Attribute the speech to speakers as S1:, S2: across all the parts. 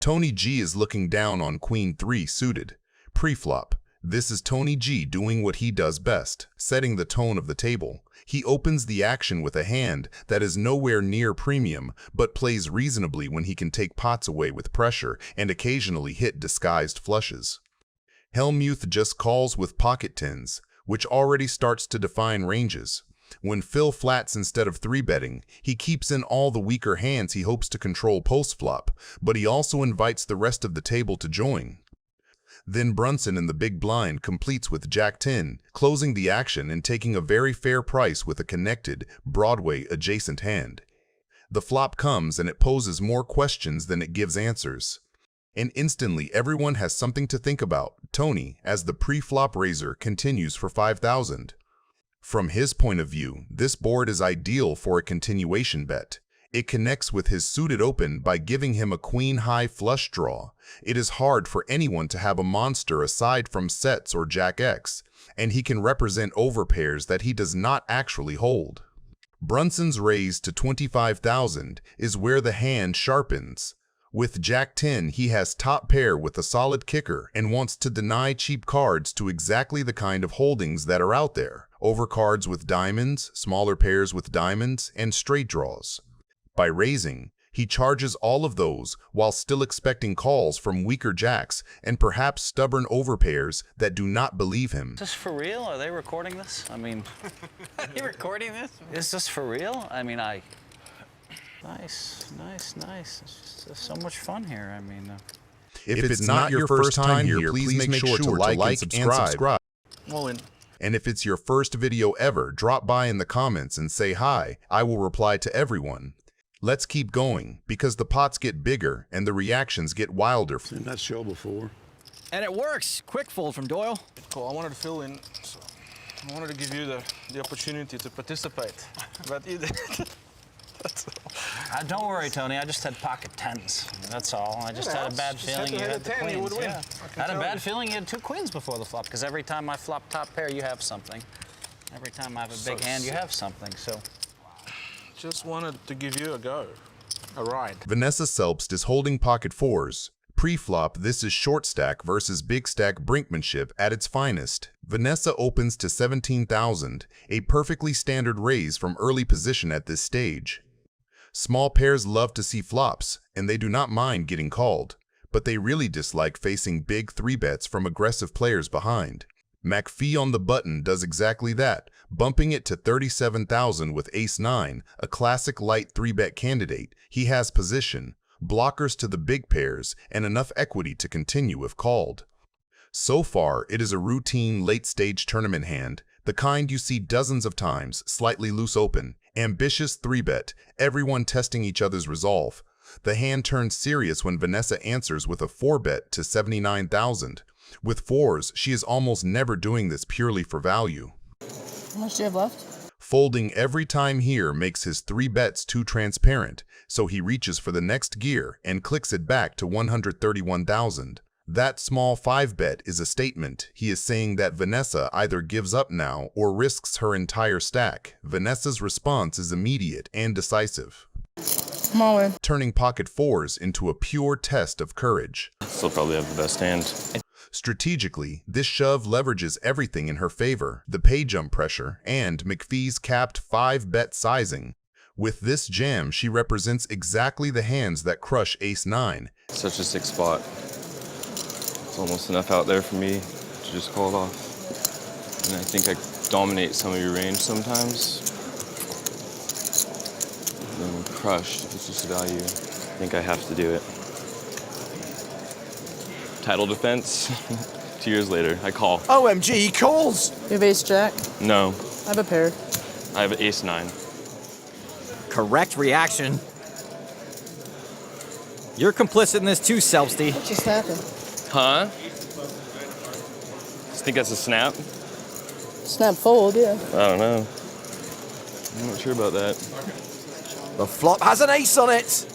S1: Tony G is looking down on Queen 3 suited. Pre-flop. This is Tony G doing what he does best, setting the tone of the table. He opens the action with a hand that is nowhere near premium, but plays reasonably when he can take pots away with pressure and occasionally hit disguised flushes. Hellmuth just calls with pocket tens, which already starts to define ranges. When Phil flats instead of 3-betting, he keeps in all the weaker hands he hopes to control post-flop, but he also invites the rest of the table to join. Then Brunson in the big blind completes with Jack-10, closing the action and taking a very fair price with a connected, Broadway-adjacent hand. The flop comes and it poses more questions than it gives answers. And instantly everyone has something to think about. Tony, as the pre-flop raiser, continues for 5,000. From his point of view, this board is ideal for a continuation bet. It connects with his suited open by giving him a queen-high flush draw. It is hard for anyone to have a monster aside from sets or Jack-X, and he can represent overpairs that he does not actually hold. Brunson's raise to 25,000 is where the hand sharpens. With Jack-10, he has top pair with a solid kicker and wants to deny cheap cards to exactly the kind of holdings that are out there. Overcards with diamonds, smaller pairs with diamonds, and straight draws. By raising, he charges all of those while still expecting calls from weaker jacks and perhaps stubborn overpairs that do not believe him.
S2: Is this for real? Are they recording this? I mean...
S3: Are you recording this?
S2: Is this for real? I mean, Nice. It's just so much fun here. I mean...
S1: If it's not your first time here, please make sure to like and subscribe.
S3: All in.
S1: And if it's your first video ever, drop by in the comments and say hi. I will reply to everyone. Let's keep going, because the pots get bigger and the reactions get wilder.
S4: Seen that show before.
S5: And it works. Quick fold from Doyle.
S3: Cool. I wanted to fill in, so I wanted to give you the opportunity to participate. But you did. That's all.
S2: Don't worry, Tony. I just had pocket tens. That's all. I just had a bad feeling you had the queens.
S3: You would win.
S2: Yeah. I had a bad feeling you had two queens before the flop, because every time I flop top pair, you have something. Every time I have a big hand, you have something. So.
S3: Just wanted to give you a go. A ride.
S1: Vanessa Selbst is holding pocket fours. Pre-flop, this is short stack versus big stack brinkmanship at its finest. Vanessa opens to 17,000, a perfectly standard raise from early position at this stage. Small pairs love to see flops, and they do not mind getting called, but they really dislike facing big 3-bets from aggressive players behind. McPhee on the button does exactly that, bumping it to 37,000 with ace-9, a classic light 3-bet candidate. He has position, blockers to the big pairs, and enough equity to continue if called. So far, it is a routine late-stage tournament hand, the kind you see dozens of times, slightly loose open, ambitious 3-bet, everyone testing each other's resolve. The hand turns serious when Vanessa answers with a 4-bet to 79,000. With fours, she is almost never doing this purely for value.
S6: How much do you have left?
S1: Folding every time here makes his 3 bets too transparent, so he reaches for the next gear and clicks it back to 131,000. That small 5-bet is a statement. He is saying that Vanessa either gives up now or risks her entire stack. Vanessa's response is immediate and decisive,
S6: I'm all in.
S1: turning pocket fours into a pure test of courage.
S7: Still probably have the best hand.
S1: Strategically, this shove leverages everything in her favor, the pay jump pressure, and McPhee's capped 5-bet sizing. With this jam, she represents exactly the hands that crush ace-9.
S7: Such a sick spot. It's almost enough out there for me to just call it off. And I think I dominate some of your range sometimes. And then when crushed, if it's just value, I think I have to do it. Title defense. 2 years later, I call.
S5: OMG, he calls!
S6: You have ace-jack?
S7: No,
S6: I have a pair.
S7: I have ace-9.
S5: Correct reaction. You're complicit in this too, Selbsty.
S6: What just happened?
S7: Huh? Just think that's a snap?
S6: Snap fold, yeah.
S7: I don't know. I'm not sure about that.
S5: The flop has an ace on it!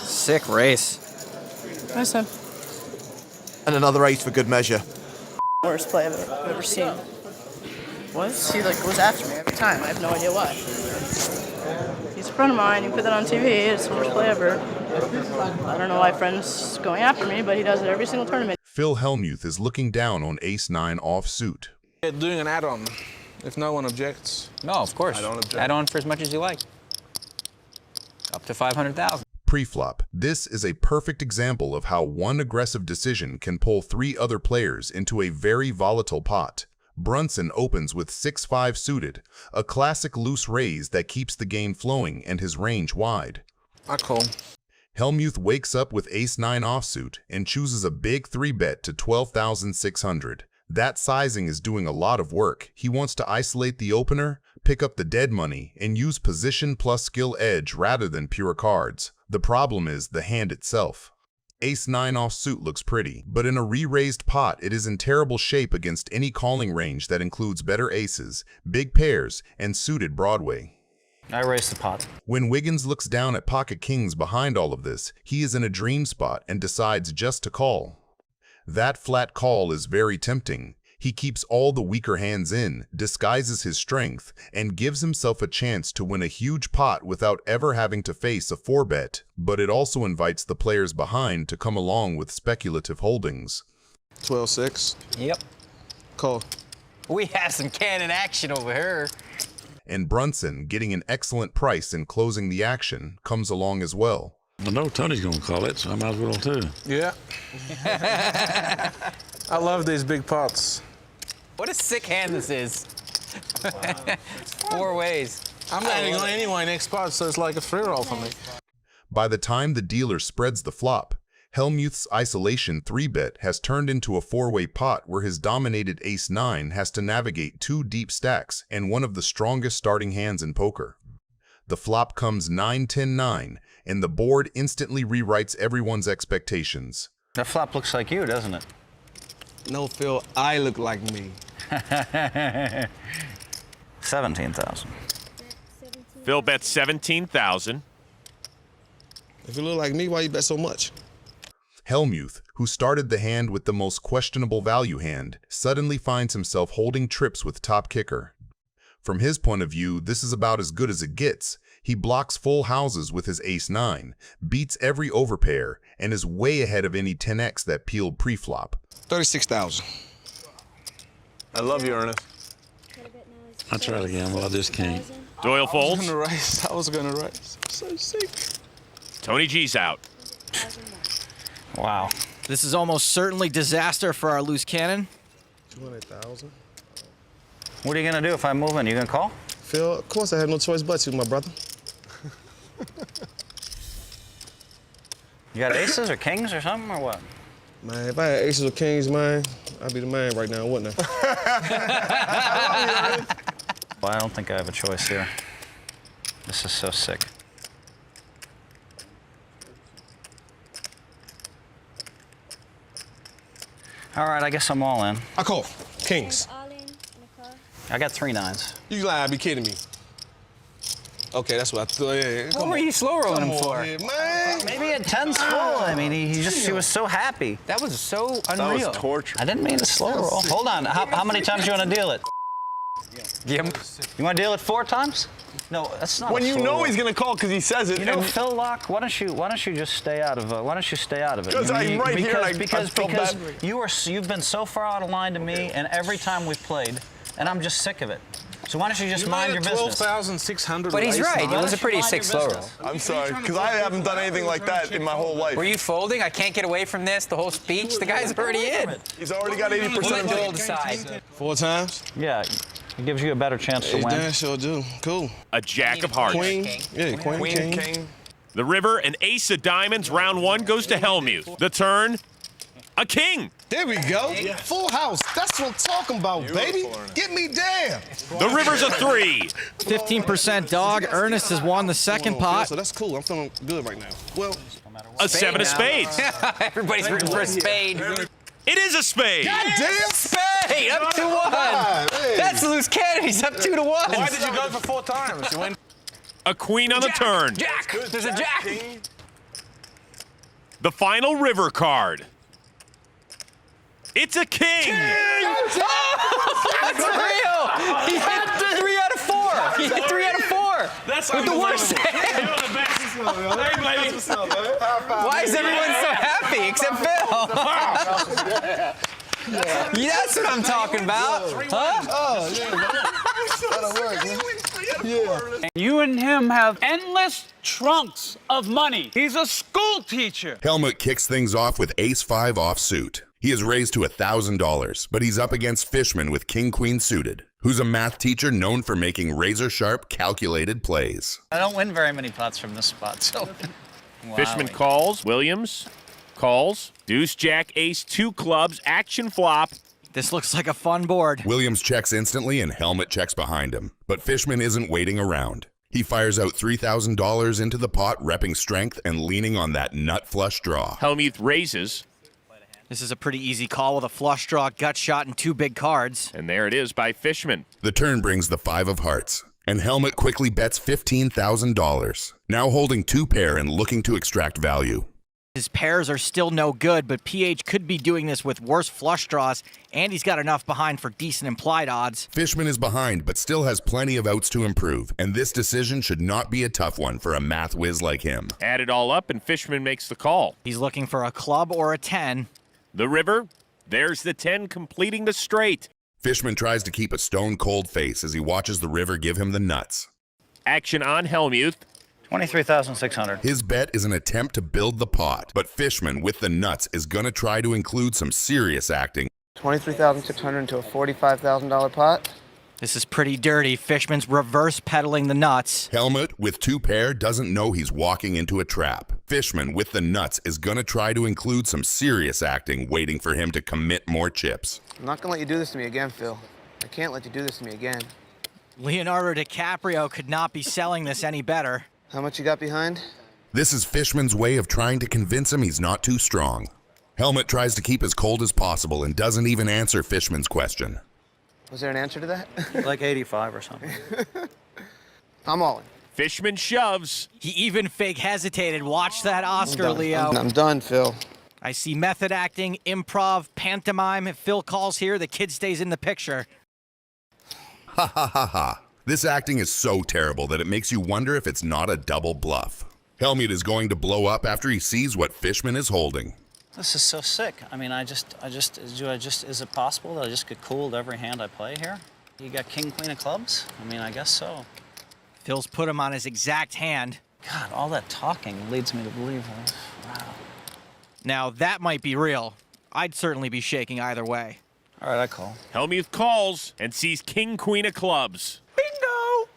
S5: Sick race.
S6: Nice one.
S5: And another ace for good measure.
S6: Worst play I've ever seen. What? He like goes after me every time. I have no idea why. friend of mine. You put that on TV. It's the worst play ever. I don't know why friend's going after me, but he does it every single tournament.
S1: Phil Hellmuth is looking down on ace-9 offsuit.
S3: Yeah, doing an add-on, if no one objects.
S4: No, of course.
S3: I don't object.
S4: Add on for as much as you like. Up to 500,000.
S1: Preflop. This is a perfect example of how one aggressive decision can pull 3 other players into a very volatile pot. Brunson opens with 6-5 suited, a classic loose raise that keeps the game flowing and his range wide.
S3: I call.
S1: Hellmuth wakes up with ace-9 offsuit and chooses a big 3-bet to 12,600. That sizing is doing a lot of work. He wants to isolate the opener, pick up the dead money, and use position plus skill edge rather than pure cards. The problem is the hand itself. Ace-9 offsuit looks pretty, but in a re-raised pot it is in terrible shape against any calling range that includes better aces, big pairs, and suited Broadway.
S2: I raised the pot.
S1: When Wiggins looks down at pocket kings behind all of this, he is in a dream spot and decides just to call. That flat call is very tempting. He keeps all the weaker hands in, disguises his strength, and gives himself a chance to win a huge pot without ever having to face a 4-bet, but it also invites the players behind to come along with speculative holdings.
S3: 12-6.
S4: Yep.
S3: Call.
S4: We have some cannon action over here.
S1: And Brunson, getting an excellent price in closing the action, comes along as well.
S8: I know Tony's gonna call it, so I might as well too.
S3: Yeah. I love these big pots.
S4: What a sick hand this is. 4 ways.
S3: I'm landing on anyway next pot, so it's like a free roll for me.
S1: By the time the dealer spreads the flop, Hellmuth's isolation 3-bet has turned into a 4-way pot where his dominated ace-9 has to navigate 2 deep stacks and one of the strongest starting hands in poker. The flop comes 9-10-9, and the board instantly rewrites everyone's expectations.
S2: That flop looks like you, doesn't it?
S3: No, Phil, I look like me.
S2: 17,000.
S9: Phil bets 17,000.
S3: If you look like me, why you bet so much?
S1: Hellmuth, who started the hand with the most questionable value hand, suddenly finds himself holding trips with top kicker. From his point of view, this is about as good as it gets. He blocks full houses with his ace-9, beats every overpair, and is way ahead of any 10x that peeled preflop.
S3: 36,000. I love you, Ernest.
S8: I tried again, well, I just can't.
S9: Doyle folds.
S3: I was gonna raise. I'm so sick.
S9: Tony G's out.
S2: Wow.
S5: This is almost certainly disaster for our loose cannon.
S3: 200,000.
S2: What are you going to do if I move in? You going to call?
S3: Phil, of course I have no choice but to, my brother.
S2: You got aces or kings or something or what?
S3: Man, if I had aces or kings, man, I'd be the man right now, wouldn't I?
S2: Well, I don't think I have a choice here. This is so sick. All right, I guess I'm all in.
S3: I call. Kings.
S2: I got 3 9s.
S3: You gotta be kidding me. Okay, that's what I thought. Yeah,
S4: What were you slow rolling him for?
S3: Here, man.
S2: Maybe at 10's full. I mean, he was so happy.
S4: That was so unreal.
S3: torture.
S2: I didn't mean to slow roll. Hold on. How many times do you want to deal it?
S4: Gimp.
S2: You want to deal it 4 times? No, that's not.
S3: When
S2: a
S3: you
S2: slow
S3: know
S2: roll.
S3: he's gonna call because he says it.
S2: You know,
S3: and
S2: Phil Locke, why don't you just stay out of it? Why don't you stay out of it?
S3: Because I'm right here and I
S2: because
S3: felt bad.
S2: you've been so far out of line to me, and every time we've played, and I'm just sick of it. So why don't you just mind your business?
S3: 12,600.
S4: But he's right. It was a pretty sick slow roll.
S3: I'm sorry, because I haven't done anything like that in my whole life.
S4: Were you folding? I can't get away from this. The whole speech. The guy's already in.
S3: He's already got 80%
S4: Let
S3: of
S4: Doyle
S3: it.
S4: decide.
S3: 4 times?
S2: Yeah, it gives you a better chance to
S3: Hey,
S2: win.
S3: damn sure do. Cool.
S9: A jack of hearts.
S3: Queen. Yeah, queen, king.
S9: The river, an ace of diamonds. Round 1 goes to Hellmuth. The turn, a king.
S10: There we go. Full house. That's what I'm talking about, baby. Get me down.
S9: The river's a 3.
S5: 15% dog. Ernest has won the second pot.
S3: So that's cool. I'm feeling good right now. Well,
S9: A 7 of spades.
S4: Everybody's rooting for a spade.
S9: It is a spade.
S10: Damn.
S4: Spade up 2-1.
S10: Hey.
S4: That's a loose cannon. He's up 2-1.
S3: why did you go for 4 times? You went
S9: A queen on the turn.
S4: Jack. There's a jack.
S9: The final river card. It's a king.
S4: Oh, that's real. He hit 3 out of 4. He hit 3 out of 4. score.
S3: That's
S4: with the worst hand.
S3: You're the best. Hey, baby.
S4: Why is everyone so happy except Phil? Yeah, that's what I'm talking about. Huh?
S10: Oh, yeah. That'll work, man. Yeah.
S11: You and him have endless trunks of money. He's a school teacher.
S1: Hellmuth kicks things off with ace-5 offsuit. He is raised to $1,000, but he's up against Fishman with king-queen suited, who's a math teacher known for making razor-sharp, calculated plays.
S2: I don't win very many pots from this spot, so.
S9: Fishman calls. Williams calls. Deuce, jack, ace, 2 clubs, action flop.
S5: This looks like a fun board.
S1: Williams checks instantly and Hellmuth checks behind him, but Fishman isn't waiting around. He fires out $3,000 into the pot, repping strength and leaning on that nut flush draw.
S9: Hellmuth raises.
S5: This is a pretty easy call with a flush draw, gut shot, and 2 big cards.
S9: And there it is by Fishman.
S1: The turn brings the 5 of hearts, and Hellmuth quickly bets $15,000, now holding 2 pair and looking to extract value.
S5: His pairs are still no good, but PH could be doing this with worse flush draws, and he's got enough behind for decent implied odds.
S1: Fishman is behind, but still has plenty of outs to improve, and this decision should not be a tough one for a math whiz like him.
S9: Add it all up, and Fishman makes the call.
S5: He's looking for a club or a 10.
S9: The river. There's the 10 completing the straight.
S1: Fishman tries to keep a stone-cold face as he watches the river give him the nuts.
S9: Action on Hellmuth.
S2: 23,600.
S1: His bet is an attempt to build the pot, but Fishman, with the nuts, is going to try to include some serious acting.
S12: 23,600 into a $45,000 pot.
S5: This is pretty dirty. Fishman's reverse pedaling the nuts.
S1: Hellmuth, with 2 pair, doesn't know he's walking into a trap. Fishman, with the nuts, is going to try to include some serious acting, waiting for him to commit more chips.
S12: I'm not going to let you do this to me again, Phil. I can't let you do this to me again.
S5: Leonardo DiCaprio could not be selling this any better.
S12: How much you got behind?
S1: This is Fishman's way of trying to convince him he's not too strong. Hellmuth tries to keep as cold as possible and doesn't even answer Fishman's question.
S12: Was there an answer to that?
S2: Like 85 or something.
S12: I'm all in.
S9: Fishman shoves.
S5: He even fake hesitated. Watch that Oscar, Leo.
S12: I'm done, Phil.
S5: I see method acting, improv, pantomime. If Phil calls here, the kid stays in the picture.
S1: Ha ha ha ha. This acting is so terrible that it makes you wonder if it's not a double bluff. Hellmuth is going to blow up after he sees what Fishman is holding.
S2: This is so sick. I mean, is it possible that I just get cooled every hand I play here? You got king, queen of clubs? I mean, I guess so.
S5: Phil's put him on his exact hand.
S2: God, all that talking leads me to believe that. Wow.
S5: Now, that might be real. I'd certainly be shaking either way.
S2: All right, I call.
S9: Hellmuth calls and sees king, queen of clubs.
S2: Bingo!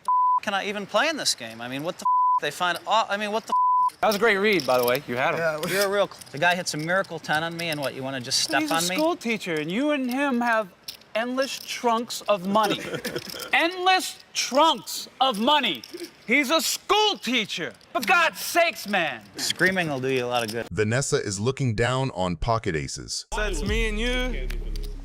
S2: Can I even play in this game? I mean, what the they find? I mean, what the?
S11: That was a great read, by the way. You had him.
S2: Yeah, you're a real. The guy hits a miracle 10 on me, and what? You want to just step
S11: He's
S2: on
S11: a
S2: me?
S11: school teacher, and you and him have endless trunks of money. Endless trunks of money. He's a school teacher. For God's sakes, man.
S2: Screaming will do you a lot of good.
S1: Vanessa is looking down on pocket aces.
S3: So it's me and you.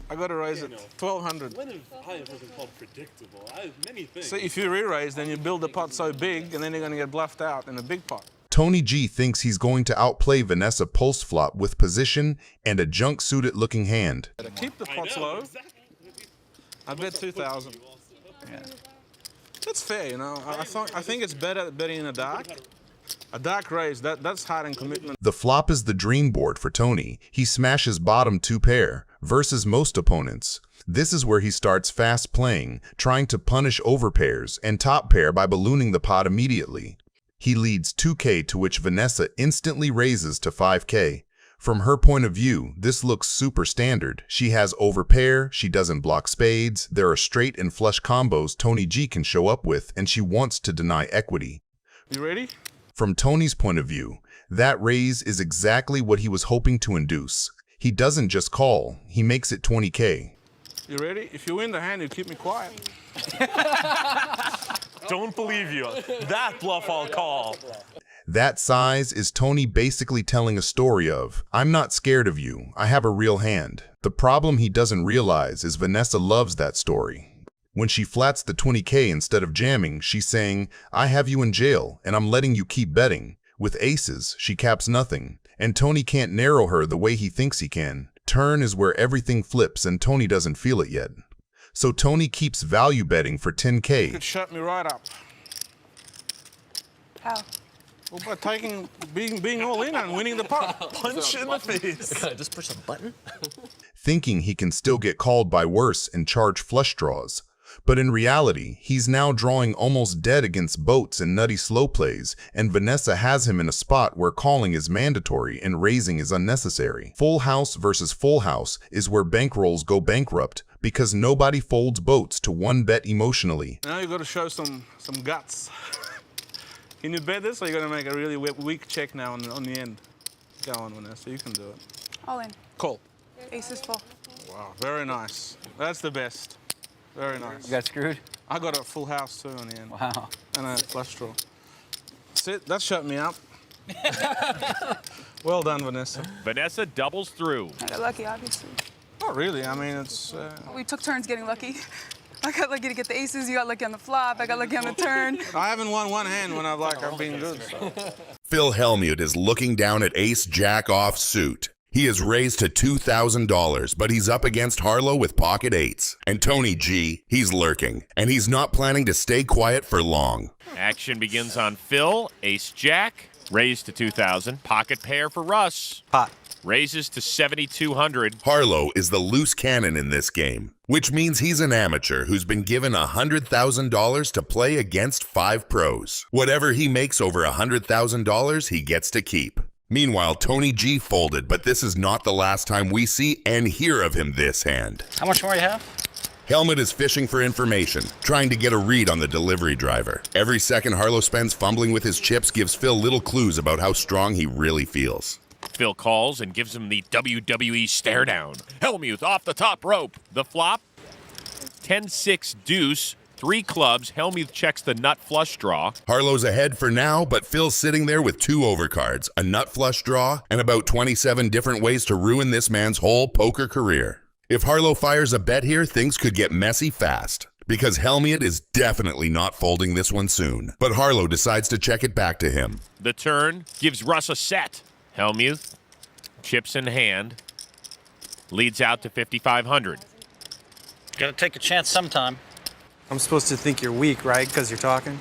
S3: I gotta raise it 1,200.
S8: When have something called predictable? Many things.
S3: So if you re-raise, then you build the pot so big, and then you're gonna get bluffed out in the big pot.
S1: Tony G thinks he's going to outplay Vanessa post flop with position and a junk suited looking hand.
S3: Keep the pots low. I bet 2,000.
S2: Yeah.
S3: That's fair, you know. I think it's better betting in a dark. A dark raise, that's hard and commitment.
S1: The flop is the dream board for Tony. He smashes bottom 2 pair versus most opponents. This is where he starts fast playing, trying to punish overpairs and top pair by ballooning the pot immediately. He leads 2K, to which Vanessa instantly raises to 5K. From her point of view, this looks super standard. She has overpair, she doesn't block spades, there are straight and flush combos Tony G can show up with, and she wants to deny equity.
S3: You ready?
S1: From Tony's point of view, that raise is exactly what he was hoping to induce. He doesn't just call, he makes it 20K.
S3: You ready? If you win the hand, you keep me quiet.
S9: Don't believe you. That bluff I'll call.
S1: That size is Tony basically telling a story of, I'm not scared of you, I have a real hand. The problem he doesn't realize is Vanessa loves that story. When she flats the 20K instead of jamming, she's saying, I have you in jail and I'm letting you keep betting. With aces, she caps nothing, and Tony can't narrow her the way he thinks he can. Turn is where everything flips and Tony doesn't feel it yet. So Tony keeps value betting for 10K.
S3: You could shut me right up.
S13: How?
S3: Well, by being all in and winning the pot. Punch in the face.
S14: Just push a button?
S1: Thinking he can still get called by worse and charge flush draws. But in reality, he's now drawing almost dead against boats and nutty slow plays, and Vanessa has him in a spot where calling is mandatory and raising is unnecessary. Full house versus full house is where bankrolls go bankrupt, because nobody folds boats to one bet emotionally.
S3: Now you got to show some guts. Can you bet this, or you're going to make a really weak check now on the end? Go on, Vanessa, you can do it.
S13: All in.
S3: Call.
S13: Ace is full.
S3: Wow, very nice. That's the best. Very nice.
S4: You got screwed?
S3: I got a full house too on the end.
S4: Wow.
S3: And a flush draw. That's it. That shut me up. Well done, Vanessa.
S9: Vanessa doubles through.
S13: I got lucky, obviously.
S3: Not really. I mean, it's...
S13: We took turns getting lucky. I got lucky to get the aces, you got lucky on the flop, I got lucky on the turn.
S3: I haven't won one hand when I've been good. So.
S1: Phil Hellmuth is looking down at ace-jack offsuit. He is raised to $2,000, but he's up against Harlow with pocket eights. And Tony G, he's lurking, and he's not planning to stay quiet for long.
S9: Action begins on Phil. Ace-jack, raised to 2,000. Pocket pair for Russ.
S5: Pot.
S9: Raises to 7,200.
S1: Harlow is the loose cannon in this game, which means he's an amateur who's been given $100,000 to play against 5 pros. Whatever he makes over $100,000, he gets to keep. Meanwhile, Tony G folded, but this is not the last time we see and hear of him this hand.
S2: How much more do you have?
S1: Hellmuth is fishing for information, trying to get a read on the delivery driver. Every second Harlow spends fumbling with his chips gives Phil little clues about how strong he really feels.
S9: Phil calls and gives him the WWE stare down. Hellmuth off the top rope. The flop, 10-6 deuce. 3 clubs. Hellmuth checks the nut flush draw.
S1: Harlow's ahead for now, but Phil's sitting there with 2 overcards, a nut flush draw, and about 27 different ways to ruin this man's whole poker career. If Harlow fires a bet here, things could get messy fast, because Hellmuth is definitely not folding this one soon. But Harlow decides to check it back to him.
S9: The turn gives Russ a set. Hellmuth, chips in hand, leads out to 5,500.
S2: Gotta take a chance sometime.
S15: I'm supposed to think you're weak, right? Because you're talking?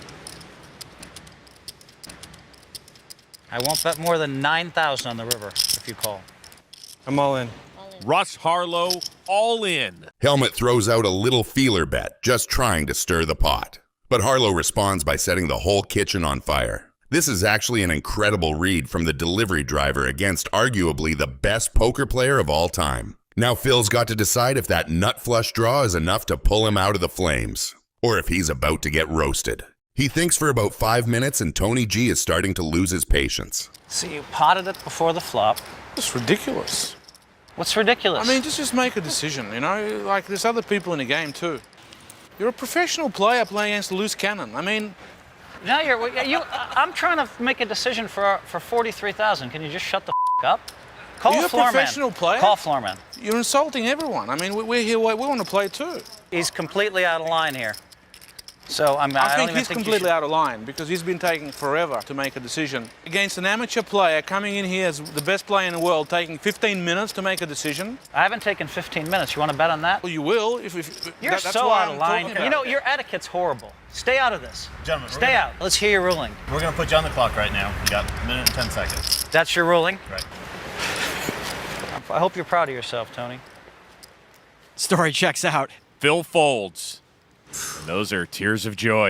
S2: I won't bet more than 9,000 on the river if you call.
S15: I'm all in.
S9: Russ Harlow, all in.
S1: Hellmuth throws out a little feeler bet, just trying to stir the pot. But Harlow responds by setting the whole kitchen on fire. This is actually an incredible read from the delivery driver against arguably the best poker player of all time. Now Phil's got to decide if that nut flush draw is enough to pull him out of the flames, or if he's about to get roasted. He thinks for about 5 minutes and Tony G is starting to lose his patience.
S2: So you potted it before the flop.
S3: It's ridiculous.
S2: What's ridiculous?
S3: I mean, just make a decision, you know? Like, there's other people in the game, too. You're a professional player playing against a loose cannon. I mean...
S2: Now I'm trying to make a decision for 43,000. Can you just shut the up? Call
S3: You're a professional player?
S2: Call floorman.
S3: You're insulting everyone. I mean, we're here, we want to play, too.
S2: He's completely out of line here. So, I
S3: think he's completely out of line because he's been taking forever to make a decision. Against an amateur player coming in here as the best player in the world, taking 15 minutes to make a decision.
S2: I haven't taken 15 minutes. You want to bet on that?
S3: Well, you will.
S2: You're so out of line. You know, your etiquette's horrible. Stay out of this.
S16: Gentlemen,
S2: stay out. Let's hear your ruling.
S16: We're going to put you on the clock right now. You got a minute and 10 seconds.
S2: That's your ruling?
S16: Right.
S2: I hope you're proud of yourself, Tony.
S5: Story checks out.
S9: Phil folds. And those are tears of joy.